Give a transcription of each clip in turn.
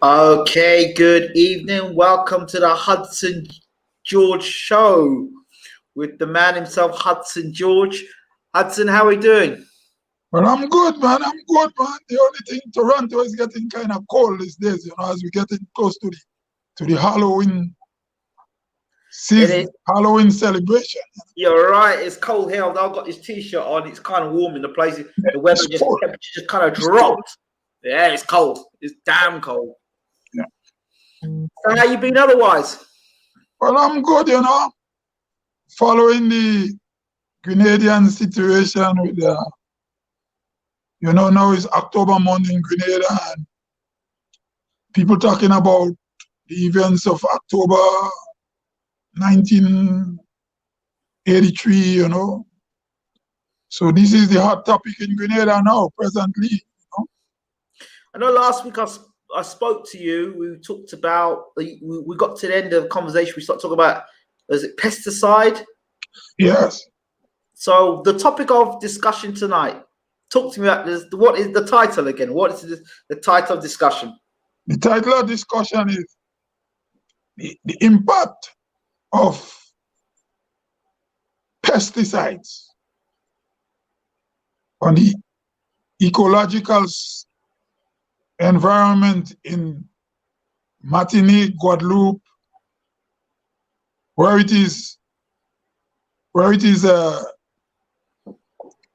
Okay, good evening. Welcome to the Hudson George Show with the man himself, Hudson George. Hudson, how are we doing? Well, I'm good, man. I'm good, man. The only thing, Toronto is getting kind of cold these days, as we're getting close to the Halloween season, Halloween celebration. You're right. It's cold here. I've got this T-shirt on. It's kind of warm in the place. Yeah, The weather temperature just kind of dropped. Yeah, it's cold. It's damn cold. Yeah. So how you been otherwise? Well, I'm good, following the Grenadian situation with now it's October month in Grenada and people talking about the events of October 1983, So this is the hot topic in Grenada now, presently. I know last week I spoke to you. We talked about we got to the end of the conversation. We started talking about, is it pesticide? Yes. So the topic of discussion tonight. Talk to me about this. What is the title again? What is the title of discussion? The title of discussion is the impact of pesticides on the ecological environment in Martinique, Guadeloupe, where it is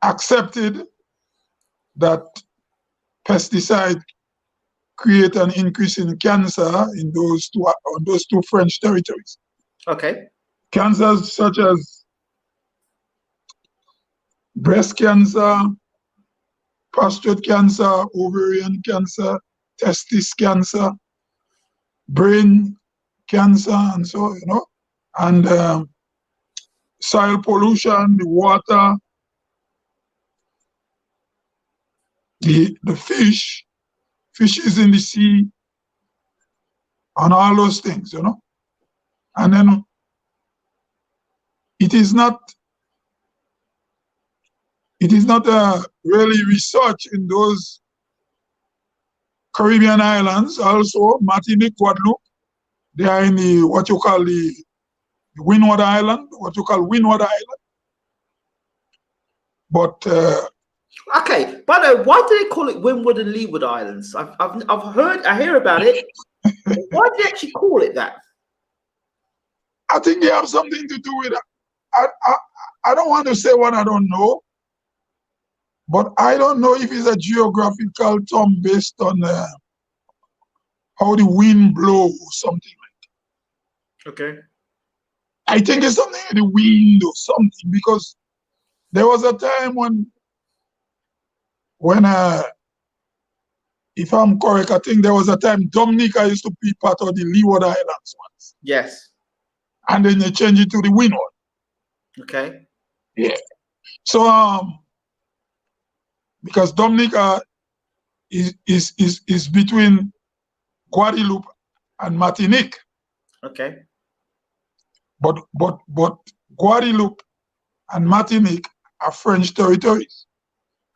accepted that pesticide create an increase in cancer in those two French territories. Okay. Cancers such as breast cancer, prostate cancer, ovarian cancer, testis cancer, brain cancer, and so, and soil pollution, the water, the fishes in the sea, and all those things, And then it is not really research in those Caribbean islands, also Martinique, Guadeloupe. They are in the what you call the Windward Island, Windward Island. But okay, but why do they call it Windward and Leeward Islands? I hear about it. Why do they actually call it that? I think they have something to do with it. I don't want to say what I don't know, but I don't know if it's a geographical term based on how the wind blows or something like that. Okay. I think it's something with the wind or something, because there was a time when if I'm correct, I think there was a time Dominica used to be part of the Leeward Islands once. Yes. And then they changed it to the Windward. Okay. Yeah. So because Dominica is between Guadeloupe and Martinique. Okay. But Guadeloupe and Martinique are French territories.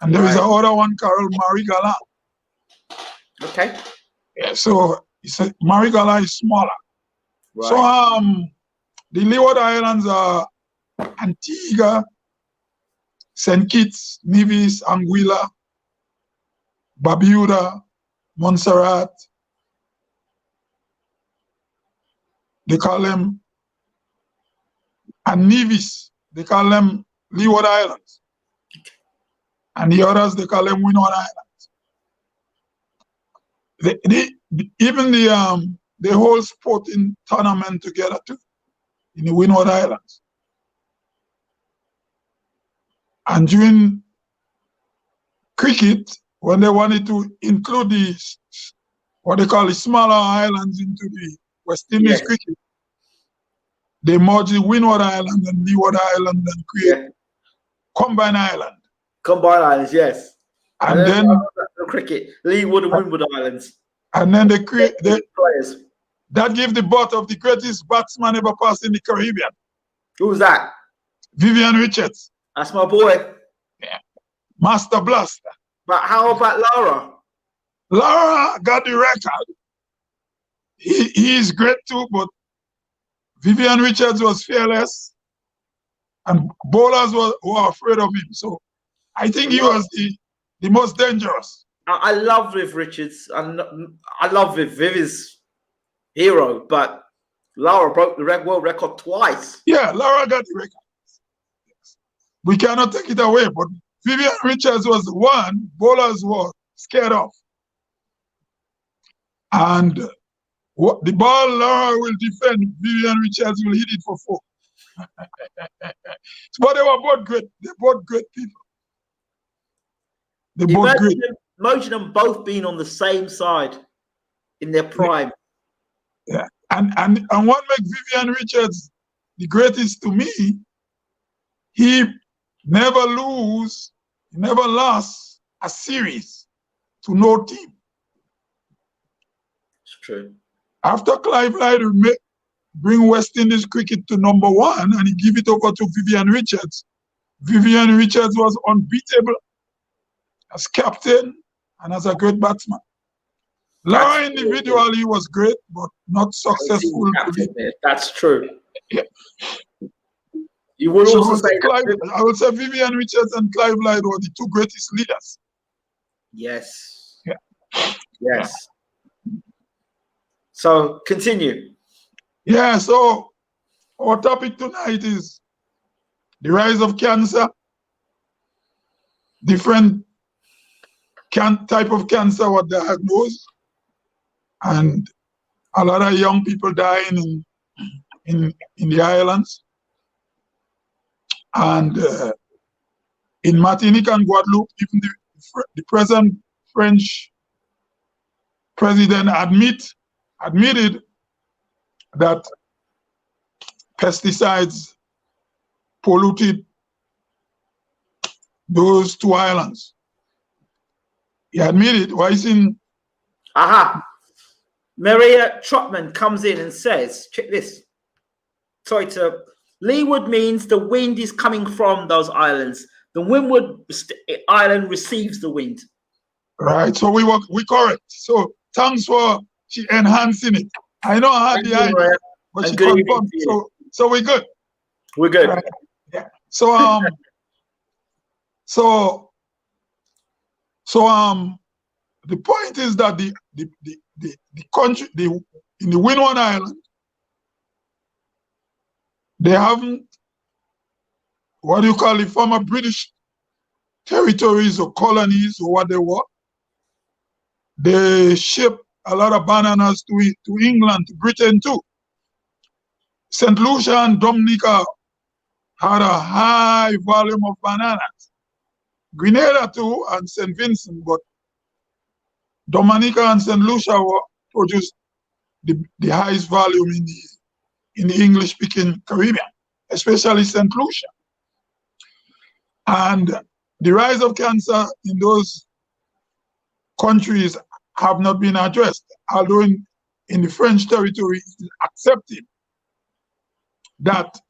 And there is another one called Marie-Galante. Okay. Yeah, so Marie-Galante is smaller. Right. So the Leeward Islands are Antigua, St. Kitts, Nevis, Anguilla, Barbuda, Montserrat. They call them, and Nevis, they call them Leeward Islands. And the others, they call them Windward Islands. Even the whole sporting tournament together too, in the Windward Islands. And during cricket, when they wanted to include what they call the smaller islands into the West Indies cricket, they merged the Windward Island and Leeward Island and create Combined Island. Combined Islands, yes. And then cricket, Leeward and Windward Islands. And then they create players that give the birth of the greatest batsman ever passed in the Caribbean. Who's that? Vivian Richards. That's my boy. Yeah. Master Blaster. But how about Lara? Lara got the record he is great too, but Vivian Richards was fearless, and bowlers were afraid of him. So I think he was the most dangerous. I love Viv Richards, and I love Viv. Viv is hero, but Laura broke the world record twice. Yeah, Laura got the record. We cannot take it away, but Vivian Richards was the one bowlers were scared of. And the ball Laura will defend, Vivian Richards will hit it for 4. But they were both great. They're both great people. They're both great. Imagine them both being on the same side in their prime. Yeah. And what makes Vivian Richards the greatest to me, he never lost a series to no team. It's true. After Clive Lyde bring West Indies cricket to #1 and he give it over to Vivian Richards, Vivian Richards was unbeatable as captain and as a great batsman. Laura individually was great, but not successful. That's true. Yeah. You would also say I would say Vivian Richards and Clive Lyde were the 2 greatest leaders. Yes. Yeah. Yes. So continue. Yeah, so our topic tonight is the rise of cancer, different type of cancer were diagnosed, and a lot of young people dying in the islands. And in Martinique and Guadeloupe, even the present French president admitted that pesticides polluted those 2 islands. He admitted. Why is in? Aha. Maria Trotman comes in and says, check this. Sorry to... Leeward means the wind is coming from those islands. The windward island receives the wind. Right. So we correct. So thanks for she enhancing it. I know I had the idea, but she confirmed. So we're good. We're good. Right. Yeah. So the point is that the country in the Windward Island, they haven't, what do you call it, former British territories or colonies or what they were. They shipped a lot of bananas to England, to Britain too. St. Lucia and Dominica had a high volume of bananas. Grenada too, and St. Vincent, but Dominica and St. Lucia produced the highest volume in the English-speaking Caribbean, especially St. Lucia. And the rise of cancer in those countries have not been addressed, although in the French territory it is accepted that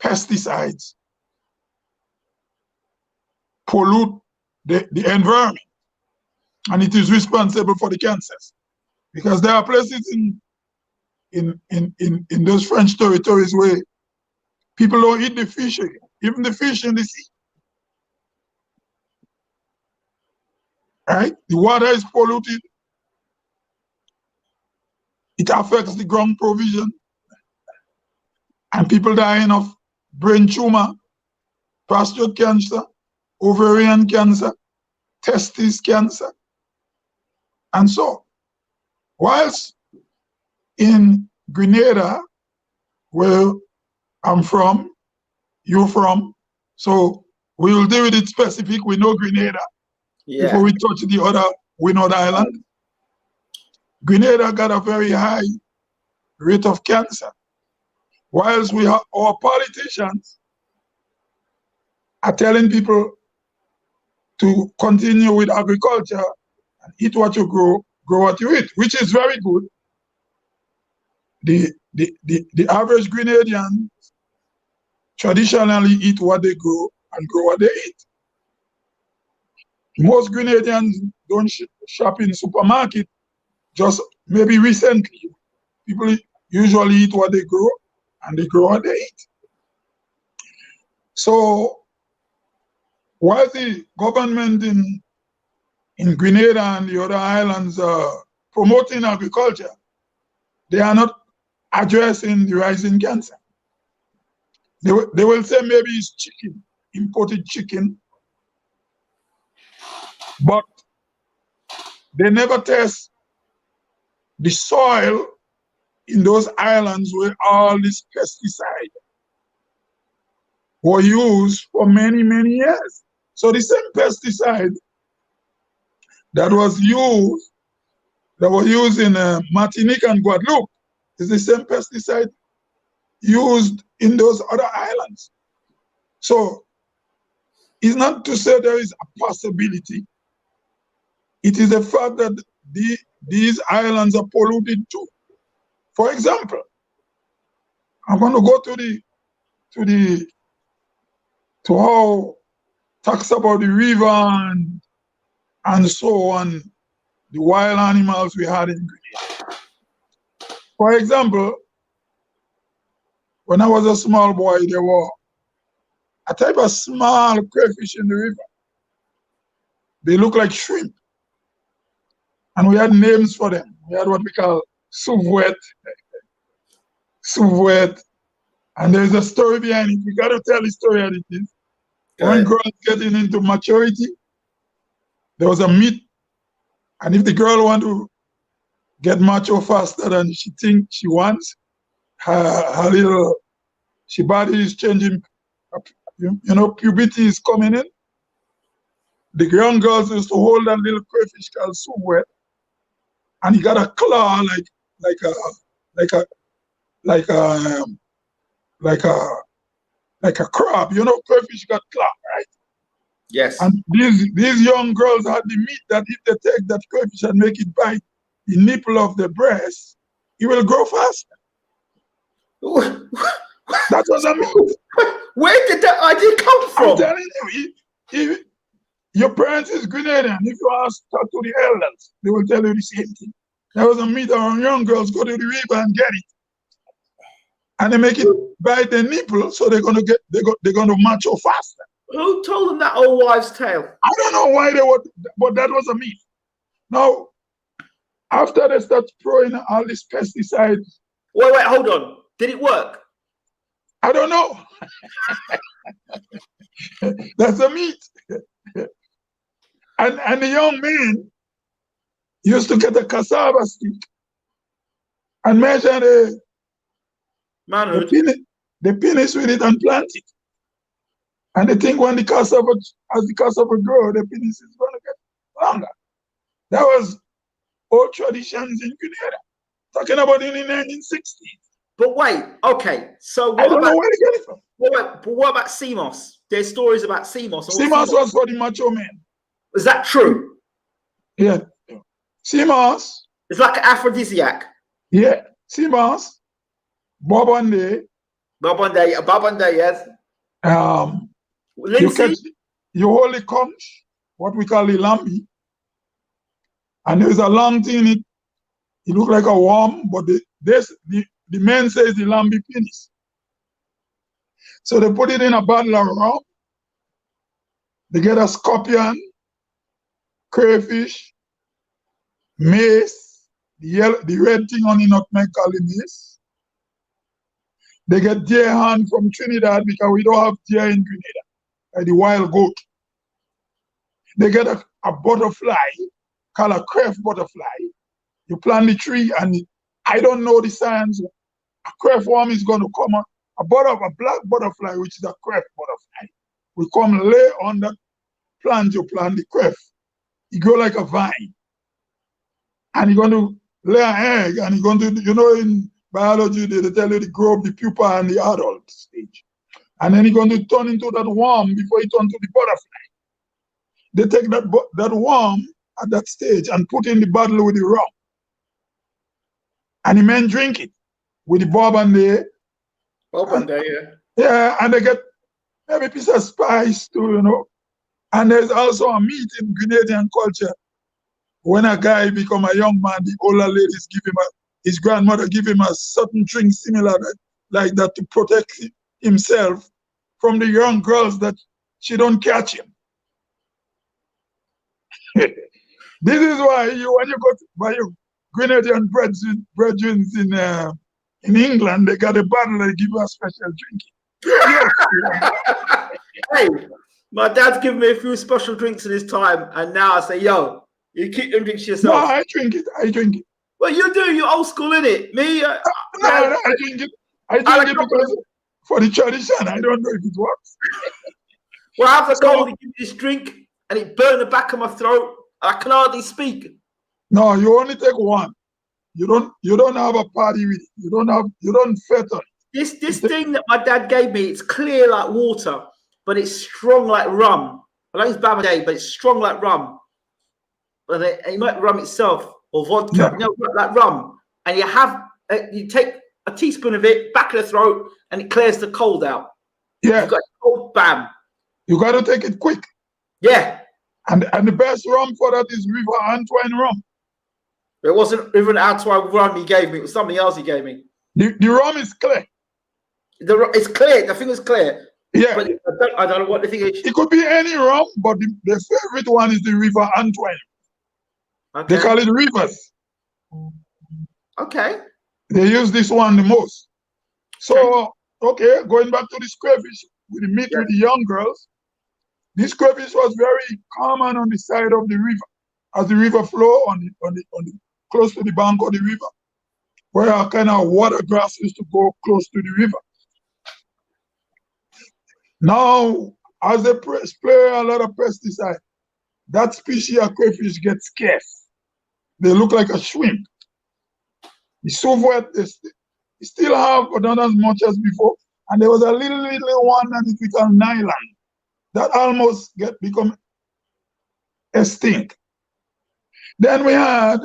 pesticides pollute the environment, and it is responsible for the cancers. Because there are places in those French territories where people don't eat the fish again, even the fish in the sea. Right? The water is polluted. It affects the ground provision. And people dying of brain tumor, prostate cancer, ovarian cancer, testis cancer, and so. Whilst in Grenada, where I'm from, you're from, so we will deal with it specific. We know Grenada before we touch the other Windward Island. Grenada got a very high rate of cancer. Whilst we have our politicians are telling people to continue with agriculture and eat what you grow what you eat, which is very good. The average Grenadian traditionally eat what they grow and grow what they eat. Most Grenadians don't shop in supermarket, just maybe recently People usually eat what they grow, and they grow what they eat. So while the government in Grenada and the other islands are promoting agriculture, they are not addressing the rising cancer. They will say maybe it's chicken, imported chicken, but they never test the soil in those islands where all these pesticides were used for many, many years. So the same pesticide that was used, that were used in Martinique and Guadeloupe, is the same pesticide used in those other islands. So it's not to say there is a possibility. It is a fact that these islands are polluted too. For example, I'm going to go to how talks about the river and so on, the wild animals we had in Grenada. For example, when I was a small boy, there were a type of small crayfish in the river. They look like shrimp. And we had names for them. We had what we call souvouette. And there's a story behind it. We got to tell the story as it is. When girls getting into maturity, there was a myth. And if the girl want to get mature faster than she thinks she wants, her body is changing, puberty is coming in. The young girls used to hold that little crayfish called souvouette, and he got a claw like a crab. Crayfish got claw, right? Yes. And these young girls had the myth that if they take that crayfish and make it bite the nipple of the breast, it will grow faster. That was a myth. Where did that idea come from? I'm telling you, if your parents is Grenadian, if you ask talk to the elders, they will tell you the same thing. There was a myth around young girls go to the river and get it, and they make it bite their nipple, so they're gonna mature faster. Who told them that old wives' tale? I don't know why they were, but that was a myth. Now, after they start throwing all these pesticides. Wait, hold on. Did it work? I don't know. That's a myth. And the young men used to get a cassava stick and measure the penis with it and plant it. And they think when as the cassava grow, the penis is going to get longer. That was old traditions in Grenada, talking about in the 1960s. But wait, okay, so I don't know where to get it from. But what about CMOS? There's stories about CMOS. CMOS was for the macho men. Is that true? Yeah. CMOS. It's like an aphrodisiac. Yeah. CMOS. Babande, yes. You hold the conch, what we call the lambi, and there's a long thing in it. It looks like a worm, but the men says the lambi penis. So they put it in a bottle of rum. They get a scorpion, crayfish, mace, the red thing on the nutmeg called the mace. They get deer hand from Trinidad because we don't have deer in Grenada, like the wild goat. They get a butterfly called a creft butterfly. You plant the tree, and I don't know the science. A creft worm is going to come on. A black butterfly, which is a creft butterfly, will come lay on that plant you plant, the creft. It grow like a vine. And you're going to lay an egg, and you're going to, in biology, they tell you to grow up the pupa and the adult stage. And then you're going to turn into that worm before you turn to the butterfly. They take that worm at that stage and put in the bottle with the rum. And the men drink it with the bourbon. Yeah, and they get maybe a piece of spice too, And there's also a myth in Grenadian culture. When a guy become a young man, the older ladies give him his grandmother give him a certain drink similar like that to protect himself from the young girls that she don't catch him. This is why when you go to buy your Grenadian brethren in England, they got a bottle, they give you a special drink. Hey, my dad's given me a few special drinks in his time, and now I say, yo, you keep them drinks yourself. No, I drink it. Well, you do, you old school, innit? Me, no, I drink it. I drink it because for the tradition. I don't know if it works. Well, I have the goal to give me this drink, and it burned the back of my throat. I can hardly speak. No, you only take one. You don't have a party with it. You don't fet on it. This thing that my dad gave me, it's clear like water, but it's strong like rum. I know it's Bamade, but it's strong like rum. But it might be rum itself or vodka, yeah. You know, like rum. And you take a teaspoon of it, back of the throat, and it clears the cold out. Yeah. You've got cold, bam. You got to take it quick. Yeah. And the best rum for that is River Antoine rum. It wasn't even Antoine rum he gave me. It was something else he gave me. The rum is clear. It's clear. The thing is clear. Yeah. But I don't know what the thing is. It could be any rum, but the favorite one is the River Antoine. Okay. They call it Rivers. Okay. They use this one the most. So, okay, going back to the crayfish, we meet with the young girls. This crayfish was very common on the side of the river, as the river flow on the close to the bank of the river, where a kind of water grass used to go close to the river. Now, as they spray a lot of pesticide, that species of crayfish gets scarce. They look like a shrimp. The soufflet, they still have, but not as much as before. And there was a little one that is with an island that almost become extinct. Then we had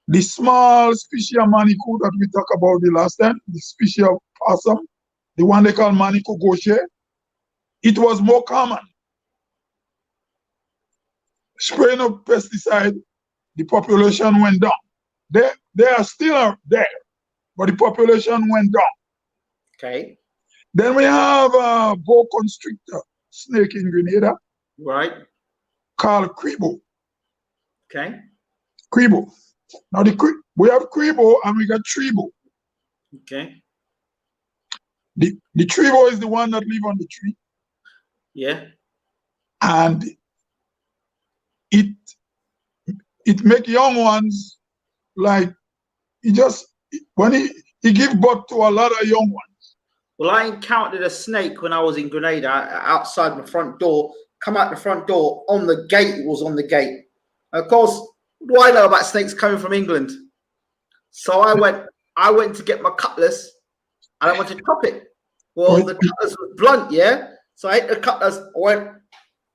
the small species of manikou that we talked about the last time, the species of possum, the one they call manikou gaucher. It was more common. Spraying of pesticide, the population went down. They are still there, but the population went down. Okay. Then we have a boa constrictor snake in Grenada. Right. Called Cribo. Okay. Cribo. Now we have Cribo and we got Tribo. Okay. The Tribo is the one that live on the tree. Yeah. And it make young ones like when he give birth to a lot of young ones. Well, I encountered a snake when I was in Grenada outside my front door. Come out the front door on the gate. It was on the gate. Of course, what do I know about snakes coming from England? So I went to get my cutlass and I went to chop it. Well, the cutlass was blunt, yeah. So I hit the cutlass. I went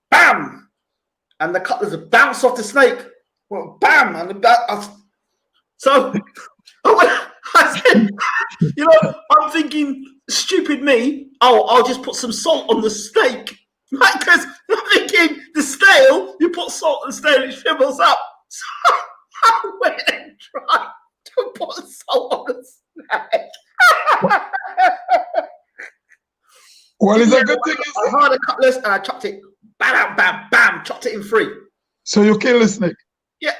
bam, and the cutlass bounced off the snake. Well, bam, and so I said, you know, I'm thinking, stupid me. Oh, I'll just put some salt on the steak. Right, because I'm thinking the stale, you put salt on the stale, it shrivels up. So I went and tried to put salt on the snake. Well, it's a good thing. I had a cutlass and I chopped it. Bam, bam, bam, chopped it in three. So you kill the snake? Yeah.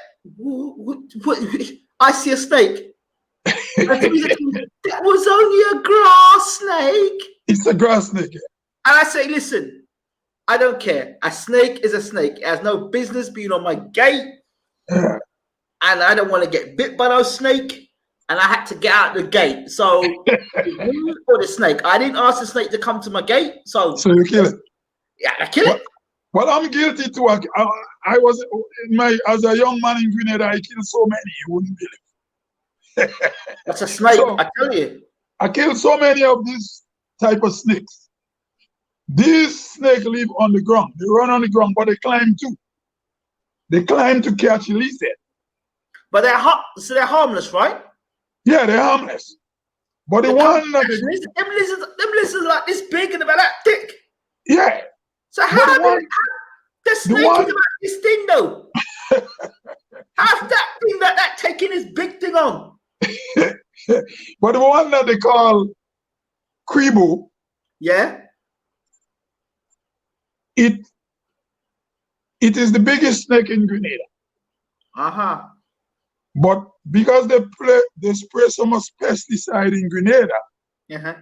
I see a snake. That was only a grass snake. It's a grass snake. And I say, listen, I don't care. A snake is a snake. It has no business being on my gate. Yeah. And I don't want to get bit by no snake. And I had to get out the gate. So for the snake. I didn't ask the snake to come to my gate. So you kill it? Yeah, I kill it. Well, I'm guilty too. I was as a young man in Grenada, I killed so many, you wouldn't believe. That's a snake, so, I tell you. I killed so many of these type of snakes. These snakes live on the ground. They run on the ground, but they climb too. They climb to catch lizard. But they're harmless, right? Yeah, they're harmless. But the one that them lizards are like this big and about that thick. Yeah. So how the snake is about this thing though? How's that thing that taking his big thing on? But the one that they call Kribo, Yeah. it is the biggest snake in Grenada. Uh-huh. But because they spray so much pesticide in Grenada, Uh-huh.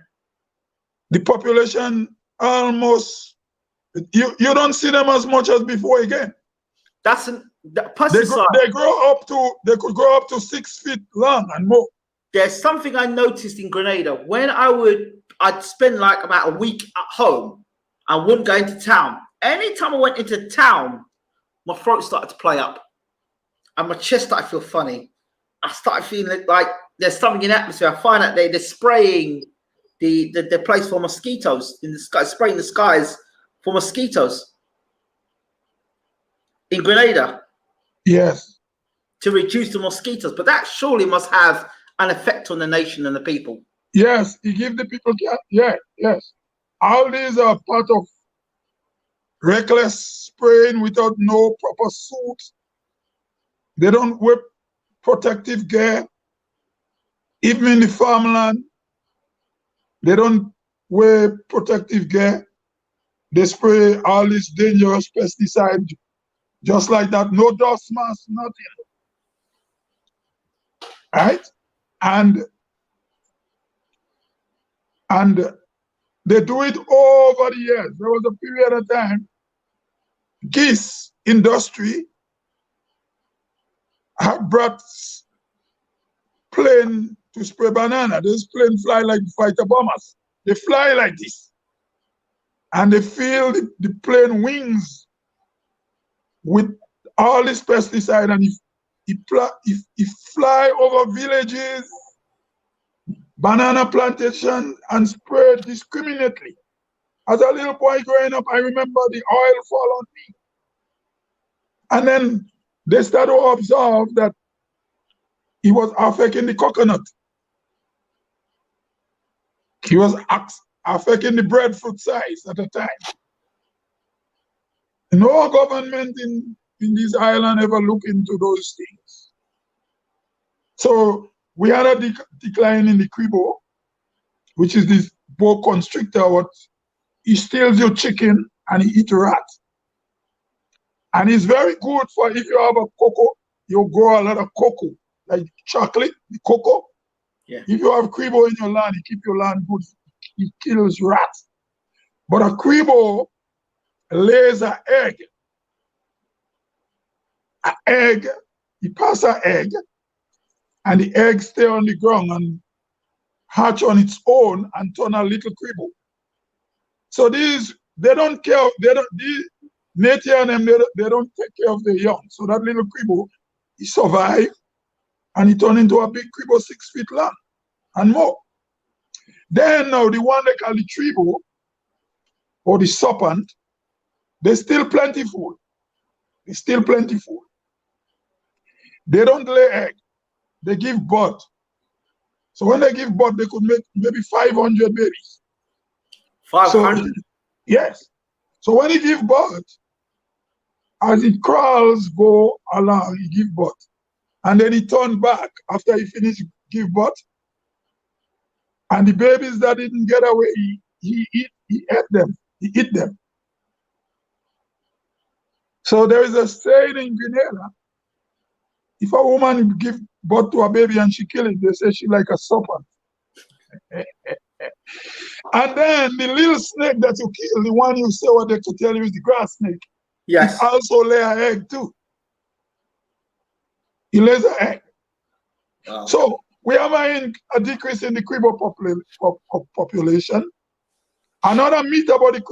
the population almost you don't see them as much as before again. That's the They pesticide. grow up to they could grow up to 6 feet long and more. There's something I noticed in Grenada. When I'd spend like about a week at home. I wouldn't go into town. Anytime I went into town, my throat started to play up. And my chest started to feel funny. I started feeling like there's something in the atmosphere. I find out they're spraying the place for mosquitoes in the sky, spraying the skies for mosquitoes in Grenada. Yes. To reduce the mosquitoes. But that surely must have an effect on the nation and the people. Yes, he give the people, yeah, yes. All these are part of reckless spraying without no proper suit. They don't wear protective gear. Even in the farmland, they don't wear protective gear. They spray all these dangerous pesticides just like that. No dust mask, nothing. Right? And they do it over the years. There was a period of time, geese industry had brought plane to spray banana. Those planes fly like fighter bombers. They fly like this. And they fill the plane wings with all this pesticide, and if fly over villages, banana plantation, and spray discriminately. As a little boy growing up, I remember the oil fall on me. And then they started to observe that he was affecting the coconut. He was affecting the breadfruit size at the time. No government in this island ever looked into those things. So we had a decline in the kribo, which is this boa constrictor. What he steals your chicken and he eats rat. And it's very good for if you have a cocoa, you grow a lot of cocoa, like chocolate, the cocoa. Yeah. If you have kribo in your land, it keeps your land good. It kills rats. But a kribo lays an egg. An egg, it passes an egg, and the egg stay on the ground and hatch on its own and turn a little kribo. So these, they don't care, these nature and them, they don't take care of their young. So that little kribo, he survive and he turn into a big kribo 6 feet long and more. Then now the one they call the tribo or the serpent, they're still plentiful. They're still plentiful. They don't lay egg, they give birth. So when they give birth, they could make maybe 500 babies. 500? So, yes. So when he give birth, as it crawls, go along, he give birth. And then he turn back after he finish give birth. And the babies that didn't get away, he ate them. He eat them. So there is a saying in Grenada, if a woman give birth to a baby and she kill it, they say she like a serpent. And then the little snake that you kill, the one you say what they could tell you is the grass snake. Yes. It also lay an egg too. It lays an egg. Wow. So we have a decrease in the kribo population. Another myth about the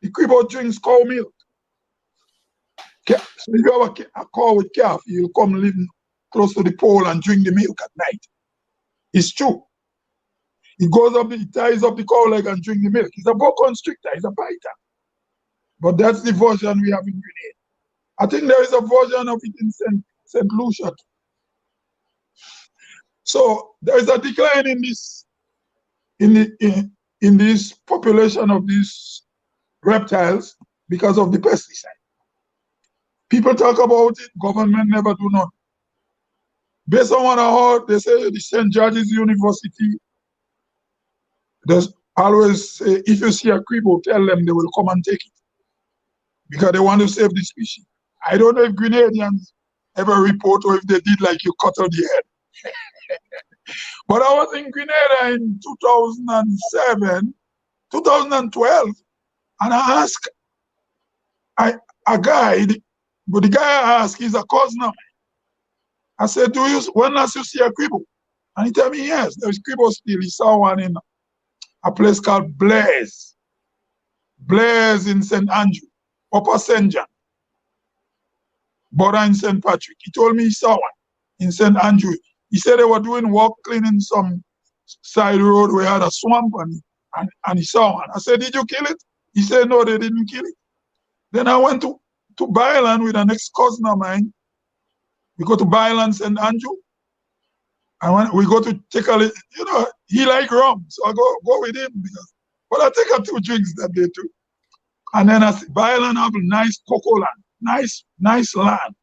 kribo drinks cow milk. So if you have a cow with calf, you'll come live close to the pole and drink the milk at night. It's true. It goes up, it ties up the cow leg and drink the milk. It's a boa constrictor, it's a biter. But that's the version we have in Grenada. I think there is a version of it in St. Lucia. So there is a decline in this population of these reptiles because of the pesticide. People talk about it, government never do nothing. Based on what I heard, they say the St. George's University, there's always say, if you see a cripple, tell them they will come and take it. Because they want to save the species. I don't know if Grenadians ever report or if they did like you cut out the head. But I was in Grenada in 2007, 2012, and I asked a guide, but the guy I asked is a cousin of mine. I said, when last you see a cripple? And he told me, yes, there's cripple still. He saw one in a place called Blaise. Blaise in St. Andrew, Upper St. John, border in St. Patrick. He told me he saw one in St. Andrew. He said they were doing work cleaning some side road where had a swamp and he saw one. I said, did you kill it? He said, no, they didn't kill it. Then I went to Byland with an ex-cousin of mine. We go to Byland, St. Andrew. And when we go to take a little, he like rum. So I go with him but I take a 2 drinks that day too. And then I see Byland have a nice cocoa land, nice land.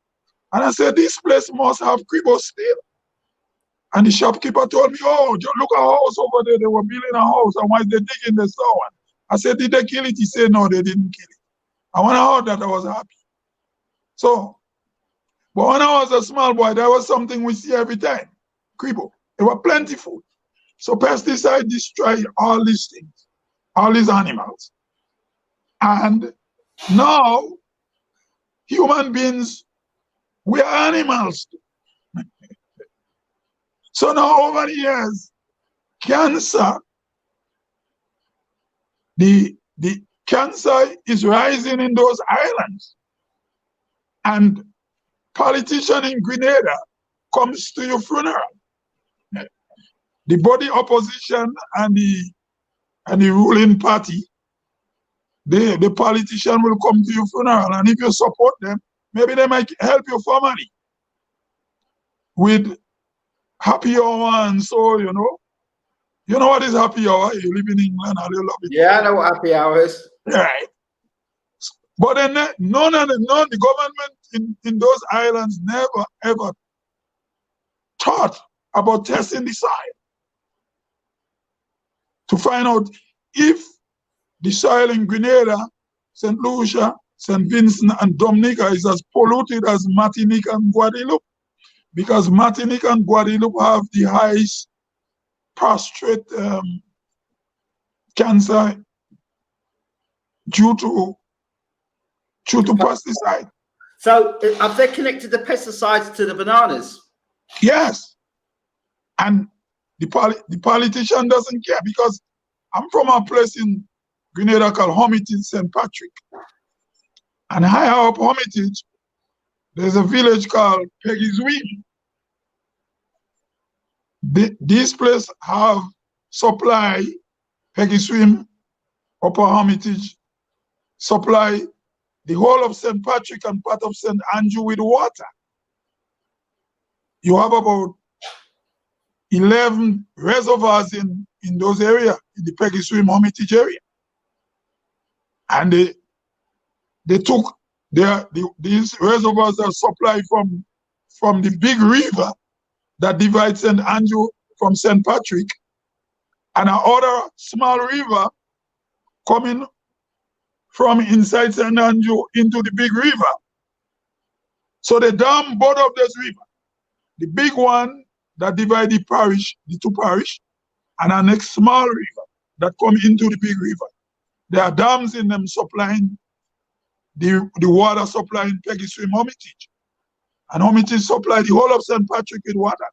And I said, this place must have cribos still. And the shopkeeper told me, oh, look at a house over there. They were building a house. And while they digging, they saw one. I said, did they kill it? He said, no, they didn't kill it. And when I heard that, I was happy. So, but when I was a small boy, there was something we see every time. Cribo. They were plentiful. So pesticides destroy all these things, all these animals. And now, human beings, we are animals too. So now over the years, cancer, the cancer is rising in those islands. And politician in Grenada comes to your funeral. The body opposition and the ruling party, the politician will come to your funeral. And if you support them, maybe they might help your family with happy hour and so, You know what is happy hour? You live in England and you love it. Yeah, I know what happy hour is. Right. But then none the government in those islands never ever thought about testing the soil to find out if the soil in Grenada, St. Lucia, St. Vincent, and Dominica is as polluted as Martinique and Guadeloupe. Because Martinique and Guadeloupe have the highest prostate cancer due to pesticide. So have they connected the pesticides to the bananas? Yes. And the politician doesn't care because I'm from a place in Grenada called Hermitage, St. Patrick. And higher up Hermitage, there's a village called Peggy's Wheel. These places have supply, Peggy Swim, Upper Hermitage, supply the whole of St. Patrick and part of St. Andrew with water. You have about 11 reservoirs in those areas, in the Peggy Swim Hermitage area. And they took these reservoirs are supplied from the big river that divides St. Andrew from St. Patrick, and another small river coming from inside St. Andrew into the big river. So they dam both of those rivers. The big one that divides the parish, the two parishes, and a next small river that come into the big river. There are dams in them supplying the water supplying Peggy Swim Hermitage. And Hermitage supply the whole of St. Patrick with water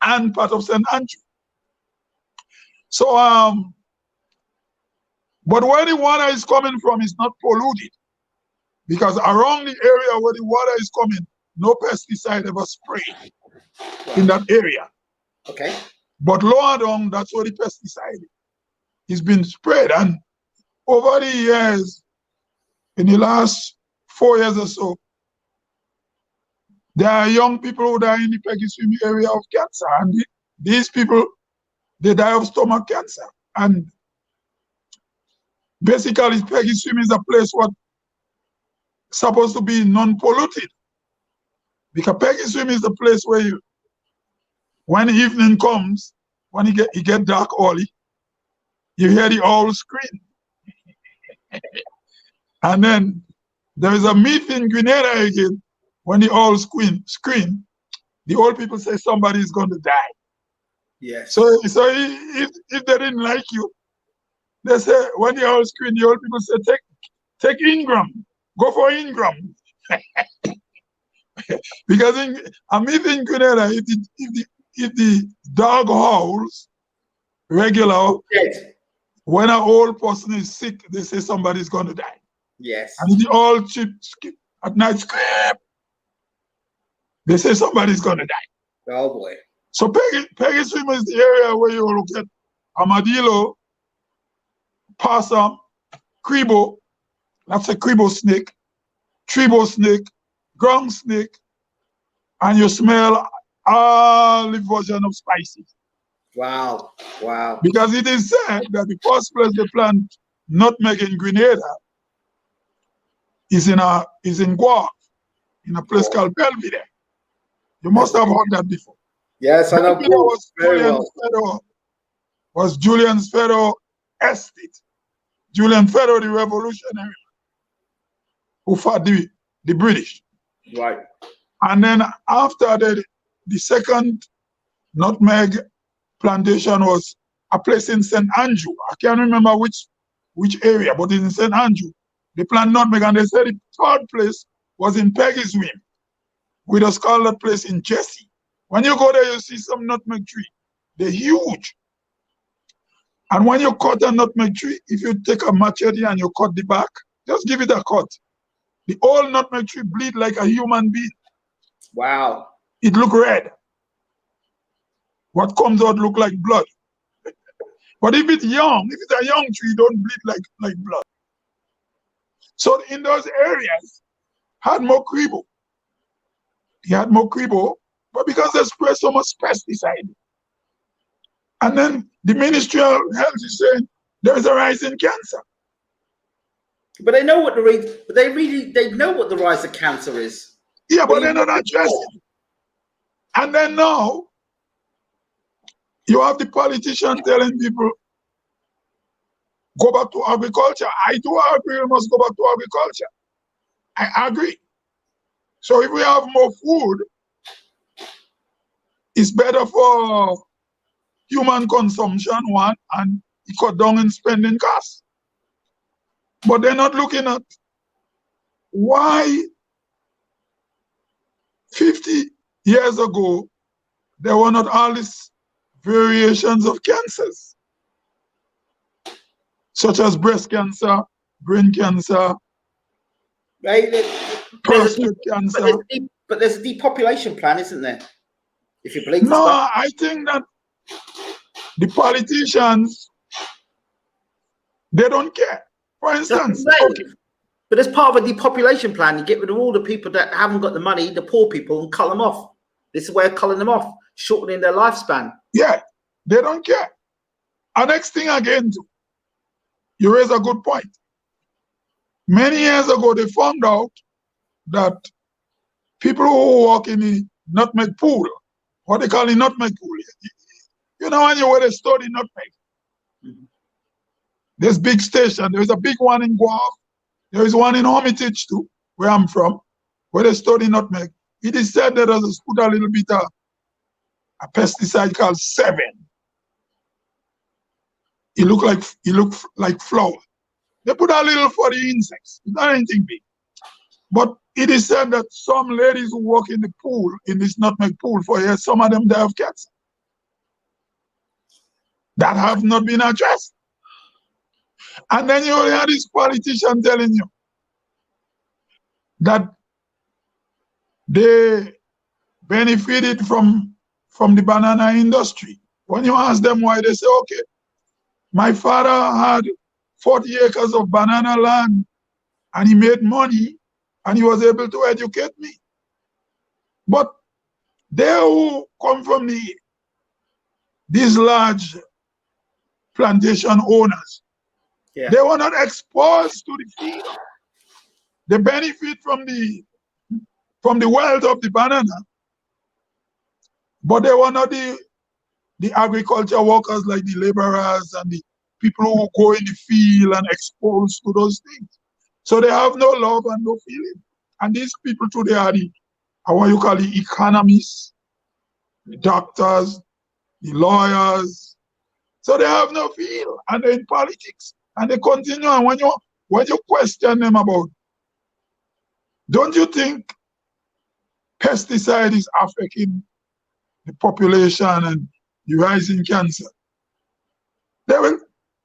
and part of St. Andrew. So, but where the water is coming from is not polluted because around the area where the water is coming, no pesticide ever sprayed in that area. Okay. But lower down, that's where the pesticide is being sprayed. And over the years, in the last 4 years or so, there are young people who die in the Peggy Swim area of cancer. And these people, they die of stomach cancer. And basically, Peggy Swim is a place what supposed to be non-polluted. Because Peggy Swim is the place where you, when evening comes, when it get dark early, you hear the owl scream. And then there is a myth in Grenada again, when the owl scream, the old people say somebody is going to die. Yes. So if they didn't like you, they say, when the owl scream, the old people say, take Ingram, go for Ingram. Because a myth in Grenada, if the dog howls regular, Yes. when an old person is sick, they say somebody's going to die. Yes. And the old chip skip at night scream, they say somebody's going to die. Oh boy. So Peggy Swim is the area where you look at armadillo, possum, cribo, that's a cribo snake, tribo snake, ground snake, and you smell all the version of spices. Wow. Wow. Because it is said that the first place they plant nutmeg in Grenada is in Guam, in a place called Belvedere. You must have heard that before. Yes, I know. Belvedere Very well. was Julian Federal estate. Julian Federal, the revolutionary, who fought the British. Right. And then after that, the second nutmeg plantation was a place in St. Andrew. I can't remember which area, but it's in St. Andrew. They plant nutmeg, and they said the third place was in Peggy's Wing. We just call that place in Jesse. When you go there, you see some nutmeg tree. They're huge. And when you cut a nutmeg tree, if you take a machete and you cut the back, just give it a cut. The old nutmeg tree bleed like a human being. Wow. It look red. What comes out look like blood. But if it's young, if it's a young tree, it don't bleed like blood. So in those areas, had more cribo. He had more cribo, but because they spray so much pesticide. And then the Ministry of Health is saying there is a rise in cancer. But they know what they know what the rise of cancer is. Yeah, but they're not addressing it. And then now you have the politician telling people, go back to agriculture. I do agree we must go back to agriculture. I agree. So if we have more food, it's better for human consumption, one, and it cut down in spending costs. But they're not looking at why 50 years ago there were not all these variations of cancers, such as breast cancer, brain cancer, prostate cancer. But there's a depopulation plan, isn't there? If you believe No, I think that the politicians, they don't care. For instance, okay. But as part of a depopulation plan, you get rid of all the people that haven't got the money, the poor people, and cut them off. This is a way of culling them off, shortening their lifespan. Yeah, they don't care. And next thing again, you raise a good point. Many years ago, they found out that people who work in the nutmeg pool, what they call the nutmeg pool, you know, when you where they study nutmeg, there's big station. There's a big one in Guam. There is one in Hermitage too, where I'm from, where they study nutmeg. It is said that there's put a little bit of a pesticide called 7. It look like flour. They put a little for the insects. It's not anything big. But it is said that some ladies who work in the pool, in this nutmeg pool for years, some of them die of cancer. That have not been addressed. And then you hear this politician telling you that they benefited from the banana industry. When you ask them why, they say, okay, my father had 40 acres of banana land and he made money and he was able to educate me. But they who come from these large plantation owners, they were not exposed to the field. they benefit from the wealth of the banana, but they were not the agriculture workers like the laborers and the people who go in the field and exposed to those things. So they have no love and no feeling. And these people today are what you call the economists, the doctors, the lawyers. So they have no feel, and they're in politics. And they continue. And when you question them about, don't you think pesticide is affecting the population and the rising cancer? They will,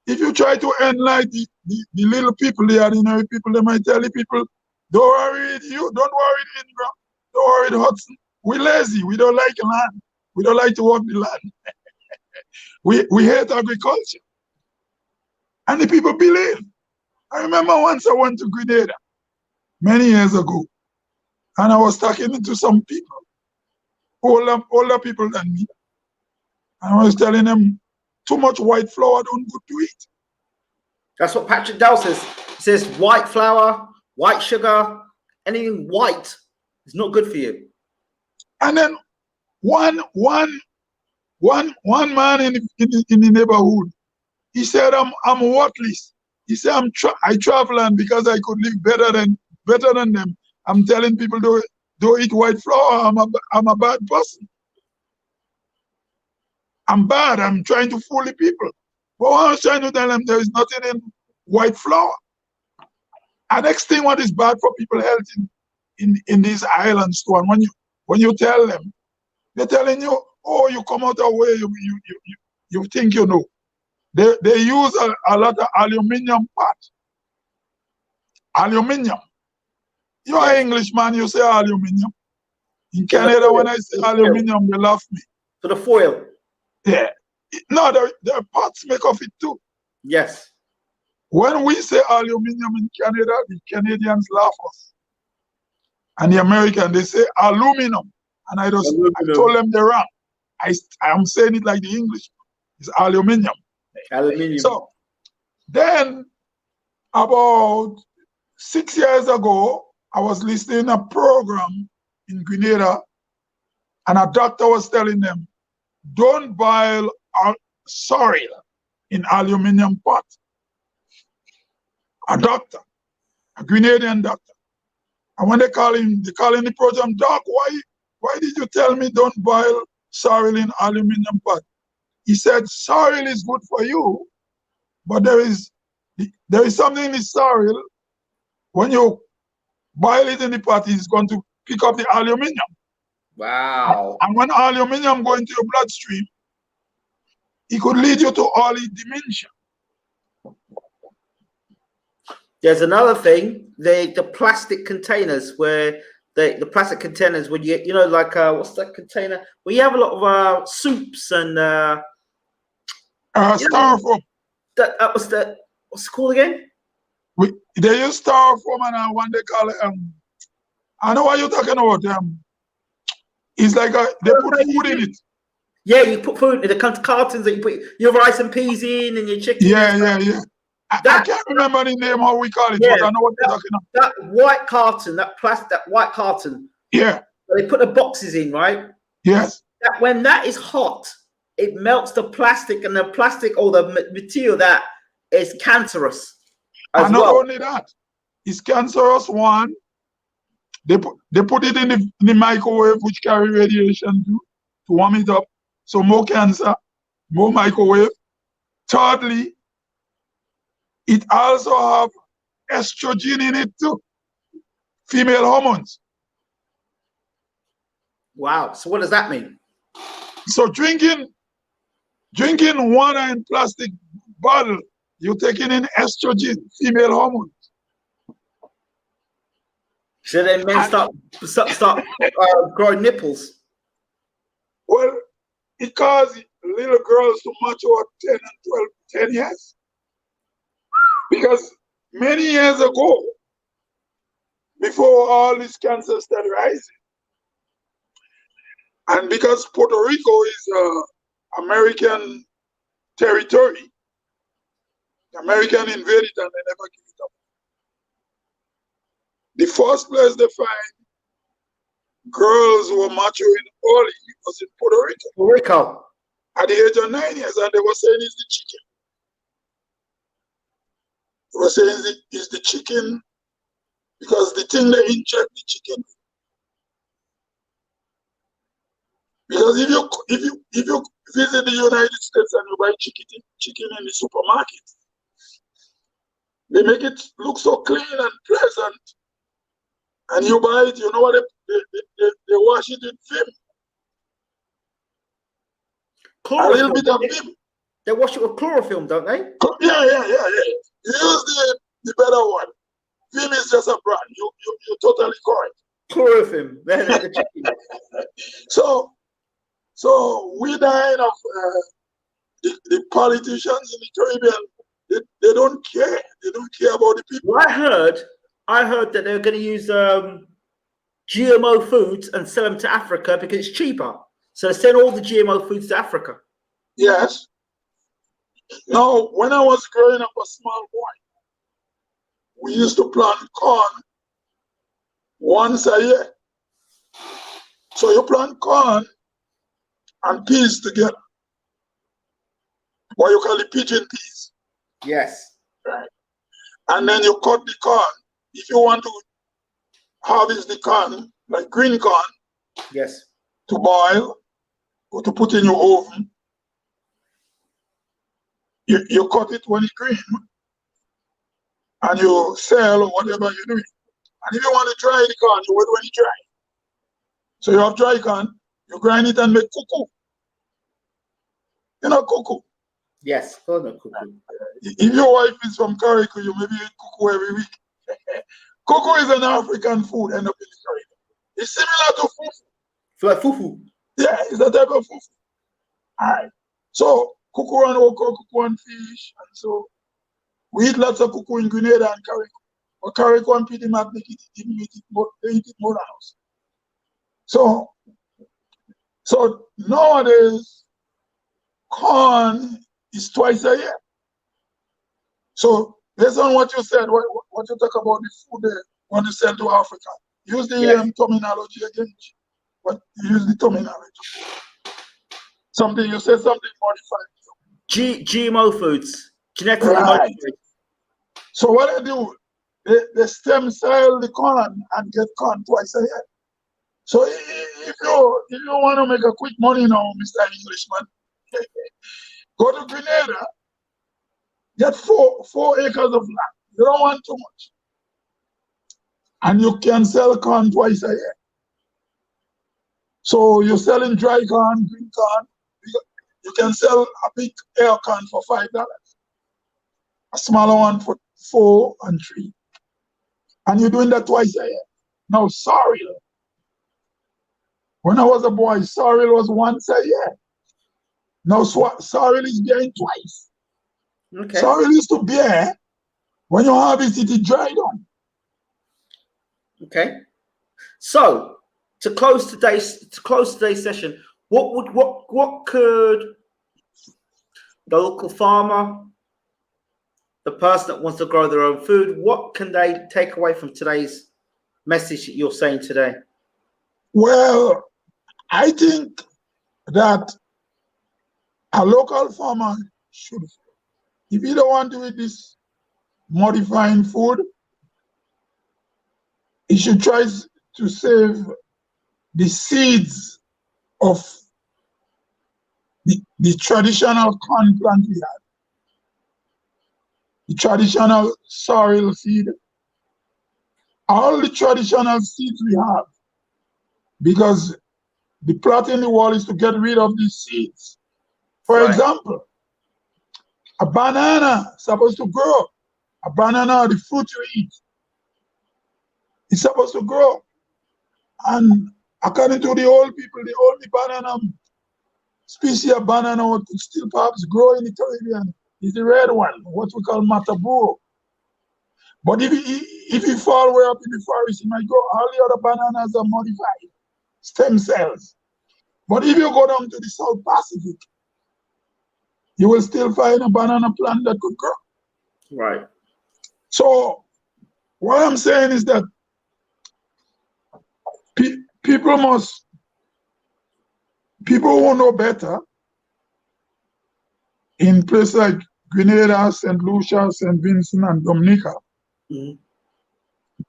if you try to enlighten the little people, the ordinary people, they might tell the people, don't worry you, don't worry Ingram, don't worry the Hudson. We're lazy, we don't like land, we don't like to work the land. we hate agriculture. And the people believe. I remember once I went to Grenada many years ago, and I was talking to some people, older people than me, and I was telling them, too much white flour don't good to eat. That's what Patrick Dell says. He says white flour, white sugar, anything white is not good for you. And then one man in the neighborhood, he said, I'm worthless. He said, I travel, and because I could live better than them, I'm telling people don't eat white flour. I'm a bad person. I'm bad. I'm trying to fool the people. But I was trying to tell them there is nothing in white flour. And next thing, what is bad for people's health in these islands too. And when you tell them, they're telling you, oh, you come out of where you think you know. They use a lot of aluminium parts. Aluminium. You're an Englishman, you say aluminium. In Canada, when I say aluminium, they laugh me. So the foil. Yeah. No, there are parts make of it too. Yes. When we say aluminium in Canada, the Canadians laugh us. And the Americans, they say aluminum. And I told them they're wrong. I'm saying it like the English. It's aluminium. Aluminium. So then about 6 years ago, I was listening to a program in Grenada, and a doctor was telling them, don't boil soil in aluminium pot. A doctor, a Grenadian doctor. And when they call in the program, Doc, why did you tell me don't boil soil in aluminium pot? He said, soil is good for you, but there is something in the soil, when you boil it in the pot, it's going to pick up the aluminium. Wow. And when aluminium go into your bloodstream, it could lead you to early dementia. There's another thing, the plastic containers where the plastic containers when you know, like what's that container? Well, you have a lot of soups and styrofoam. That was what's it called again? They use styrofoam, and one they call it I know what you're talking about. It's like they put food in it. Yeah, you put food in the cartons that you put your rice and peas in and your chicken. Yeah. I can't remember the name how we call it, but I know what you're talking about. That white carton, that white carton. Yeah. They put the boxes in, right? Yes. When that is hot, it melts the plastic, and the plastic or the material that is cancerous. And not only that, it's cancerous. One, they put it in the microwave, which carry radiation to warm it up. So more cancer, more microwave. Thirdly, it also have estrogen in it too, female hormones. Wow. So what does that mean? So drinking water in plastic bottle, you're taking in estrogen, female hormones. So then men start growing nipples. Well, it causes little girls to mature 10 and 12, 10 years. Because many years ago, before all this cancer started rising, and because Puerto Rico is American territory, the American invaded and they never gave it up. The first place they find girls who were maturing early was in Puerto Rico. Puerto Rico. At the age of 9 years, and they were saying it's the chicken. They were saying it's the chicken because the thing they inject the chicken. Because if you visit the United States and you buy chicken in the supermarket, they make it look so clean and pleasant, and you buy it. You know what they wash it in vim. A little bit of vim. They wash it with chlorophyll, don't they? Yeah. Use the better one. Vim is just a brand. You're totally correct. Chlorophyll. The chicken. So we dying of the politicians in the Caribbean. They don't care. They don't care about the people. Well, I heard that they're going to use GMO foods and sell them to Africa because it's cheaper. So send all the GMO foods to Africa. Yes. Now, when I was growing up a small boy, we used to plant corn once a year. So you plant corn and peas together. What you call the pigeon peas. Yes. Right. And then you cut the corn. If you want to harvest the corn, like green corn, yes, to boil or to put in your oven, you cut it when it's green and you sell or whatever you're doing. And if you want to dry the corn, you wait when it's dry. So you have dry corn, you grind it and make cuckoo. You know cuckoo? Yes, oh no, cuckoo. If your wife is from Carrico, you maybe eat cuckoo every week. Cuckoo is an African food, end up in the Caribbean. It's similar to fufu. So like fufu? Yeah, it's a type of fufu. All right. So cuckoo and okra, cuckoo and fish, and so we eat lots of cuckoo in Grenada and Carrico. But Carrico and Pity Map, they eat it more than us. So nowadays, corn is twice a year. So based on what you said, what you talk about the food they want to sell to Africa, use the terminology again. But use the terminology. You said something modified. GMO foods, genetically modified. So what they do, they stem cell the corn and get corn twice a year. So if you want to make a quick money now, Mr. Englishman, go to Grenada, get 4 acres of land. You don't want too much. And you can sell corn twice a year. So you're selling dry corn, green corn. You can sell a big air corn for $5. A smaller one for 4 and 3. And you're doing that twice a year. Now, sorrel. When I was a boy, sorrel was once a year. Now, sorrel is bearing twice. Okay. Sorrel used to bear when you harvest it, it dried on. Okay. So to close today's session, what could the local farmer, the person that wants to grow their own food, what can they take away from today's message that you're saying today? Well, I think that a local farmer should, if you don't want to eat this modifying food, he should try to save the seeds of the traditional corn plant we had, the traditional sorrel seed, all the traditional seeds we have, because the plot in the wall is to get rid of these seeds. For example, a banana is supposed to grow. A banana, the fruit you eat, is supposed to grow. And according to the old people, the only banana species of banana what could still perhaps grow in the Caribbean is the red one, what we call mataburo. But if you fall way up in the forest, you might go, all the other bananas are modified, stem cells. But if you go down to the South Pacific, you will still find a banana plant that could grow. Right. So what I'm saying is that People who know better in places like Grenada, St. Lucia, St. Vincent, and Dominica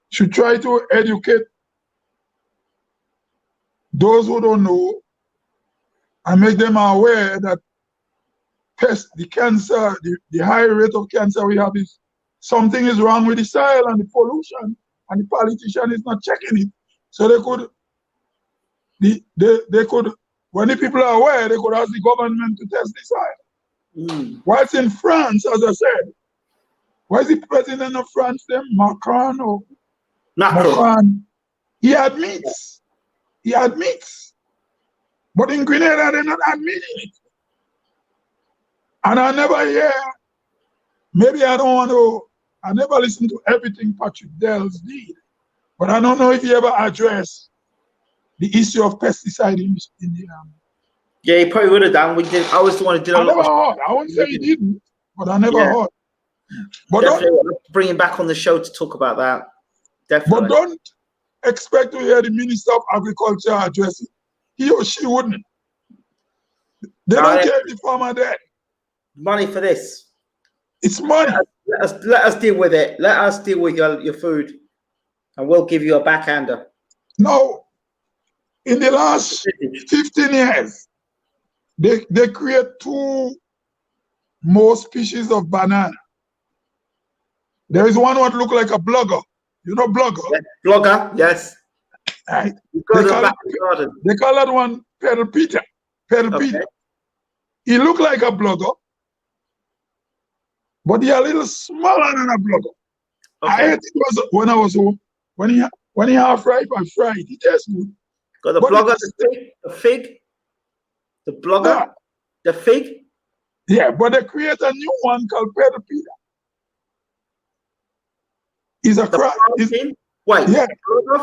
should try to educate those who don't know and make them aware that the cancer, the high rate of cancer we have is something is wrong with the soil and the pollution, and the politician is not checking it. So they could, when the people are aware, they could ask the government to test the soil. Whilst in France, as I said, why is the president of France then Macron or Macron? He admits. But in Grenada, they're not admitting it. And I never hear, maybe I don't want to, I never listen to everything Patrick Dells did, but I don't know if he ever addressed the issue of pesticide in the Yeah, he probably would have done. I was the one who did a lot. I never heard. I wouldn't say he didn't, but I never heard. But definitely bring him back on the show to talk about that. Definitely. But don't expect to hear the Minister of Agriculture address it. He or she wouldn't. They don't care if the farmer dead. Money for this. It's money. Let us deal with it. Let us deal with your food, and we'll give you a backhander. No, in the last 15 years, they create 2 more species of banana. There is one what look like a blogger. You know blogger? Yeah, blogger, yes. Right. They call that one pedal Peter. Peter. He look like a blogger, but he a little smaller than a blogger. I ate it when I was home. When he half ripe, I fried. It tastes good. Got the blogger, the fig, the blogger, the fig. Yeah, but they create a new one called pedal Peter. Is a crop. Wait, yeah.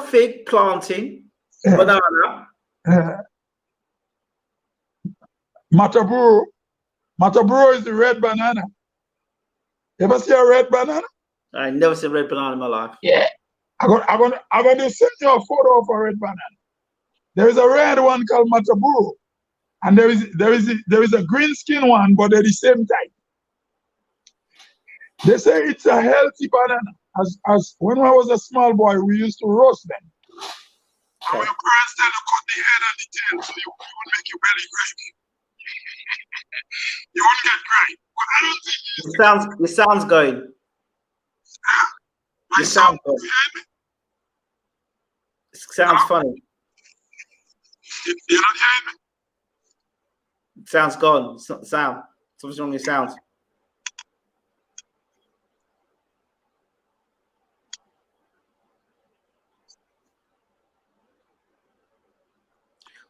Fig planting, banana. Mataburo. Mataburo is the red banana. Ever see a red banana? I never seen red banana in my life. Yeah. I'm going to send you a photo of a red banana. There is a red one called Mataburo. And there is a green skin one, but they're the same type. They say it's a healthy banana. As when I was a small boy, we used to roast them. And your parents tell you cut the head and the tail, so you would make your belly gripe. You won't get gripe. But I don't think it sounds going. My sound going. It sounds funny. You're not hearing me? It sounds gone. It's not the sound. Something's wrong with your sound.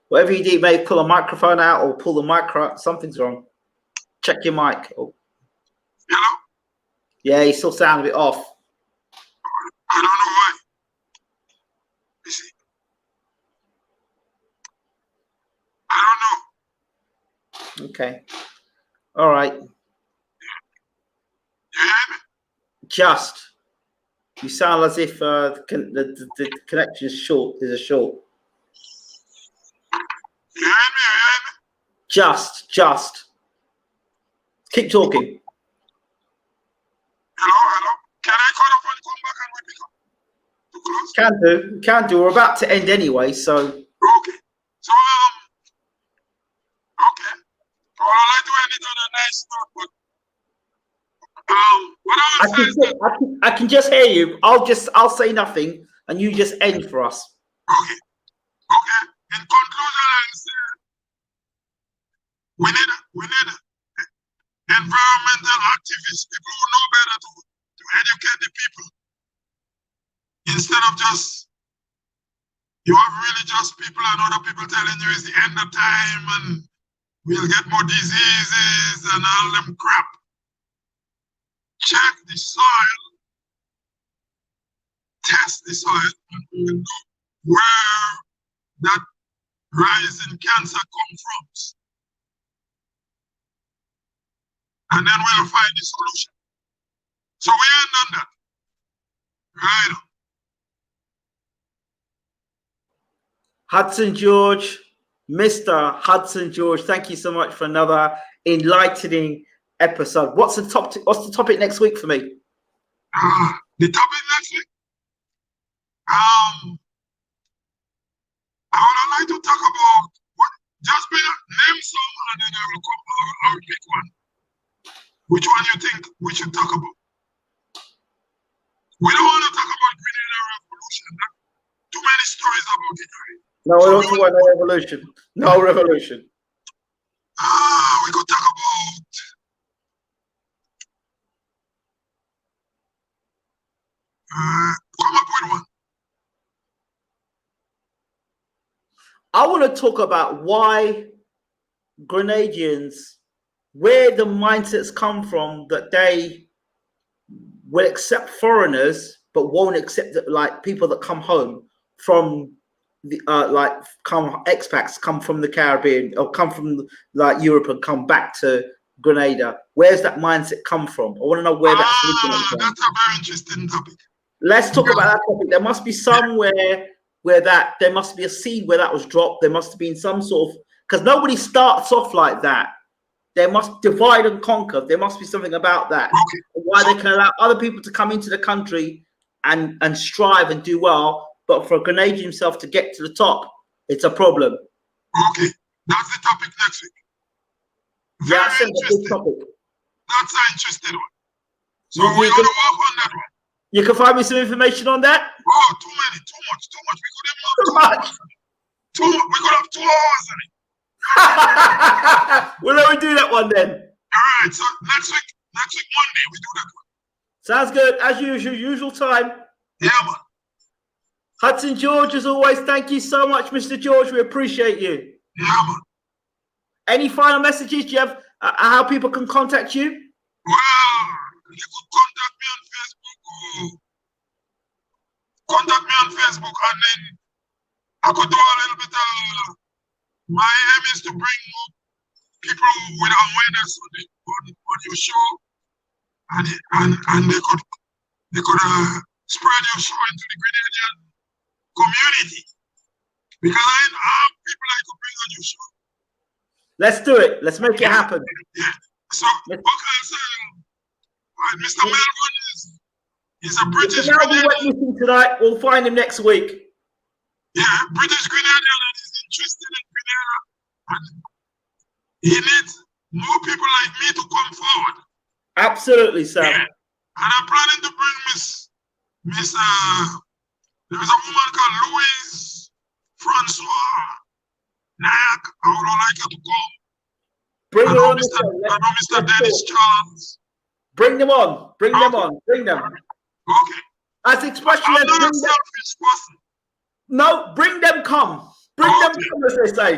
Whatever you do, maybe pull a microphone out or pull the mic out. Something's wrong. Check your mic. Oh. Hello? Yeah, you still sound a bit off. I don't know why. You see? I don't know. Okay. All right. You hear me? Just. You sound as if the connection is short. There's a short. You hear me? Just. Keep talking. Hello. Can I call up and come back and we pick up? Too close? Can do. We're about to end anyway, so. Okay. So okay. Well, I'd like to end it on a nice note, but what I would say is that I can just hear you. I'll say nothing, and you just end for us. Okay. In conclusion, I say we need environmental activists, people who know better to educate the people. Instead of just, you have religious people and other people telling you it's the end of time and we'll get more diseases and all them crap. Check the soil, test the soil, and we will know where that rise in cancer comes from. And then we'll find the solution. So we ain't done that. Right. Hudson George, Mr. Hudson George, thank you so much for another enlightening episode. What's the topic next week for me? The topic next week? I would like to talk about just name some, and then I will pick one. Which one you think we should talk about? We don't want to talk about Grenada Revolution. Too many stories about it. Right? No, we don't want no revolution. No revolution. We could talk about come up with one. I want to talk about why Grenadians, where the mindsets come from that they will accept foreigners but won't accept that, like people that come home from the expats come from the Caribbean or come from like Europe and come back to Grenada. Where's that mindset come from? I want to know where that's from. That's a very interesting topic. Let's talk about that topic. There must be somewhere where there must be a seed where that was dropped. There must have been some sort of, because nobody starts off like that. There must divide and conquer. There must be something about that. Okay. Why they can allow other people to come into the country and strive and do well, but for a Grenadian himself to get to the top, it's a problem. Okay, that's the topic next week. That's a good topic. That's an interesting one. So we're going to work on that one. You can find me some information on that? Oh, too many, too much. We could have 2 hours on it. Well, let me do that one then. All right, so next week Monday, we do that one. Sounds good. As usual time. Yeah, man. Hudson George, as always, thank you so much, Mr. George. We appreciate you. Yeah, man. Any final messages? Do you have how people can contact you? Well, you could contact me on Facebook. And then I could do a little bit of. My aim is to bring more people with awareness on your show, and they could spread your show into the Grenadian community, because I have people I could bring on your show. Let's do it. Let's make it happen. Yeah. So what can I say? Mr. Melbourne is a British Grenadian. Tonight, we'll find him next week. Yeah, British Grenadian, and he's interested in Grenada. And he needs more people like me to come forward. Absolutely, sir. Yeah. And I'm planning to bring Miss there is a woman called Louise Francois Nayak. I would like her to come. Bring her on. I know Mr. Dennis Charles. Bring them on. Bring them on. Bring them. Okay. As expression. I'm not a selfish person. No, bring them come. Bring them come, as they say.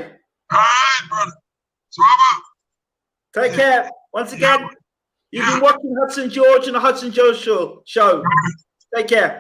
All right, brother. So take care. Once again, you've been watching Hudson George and the Hudson George Show. Take care.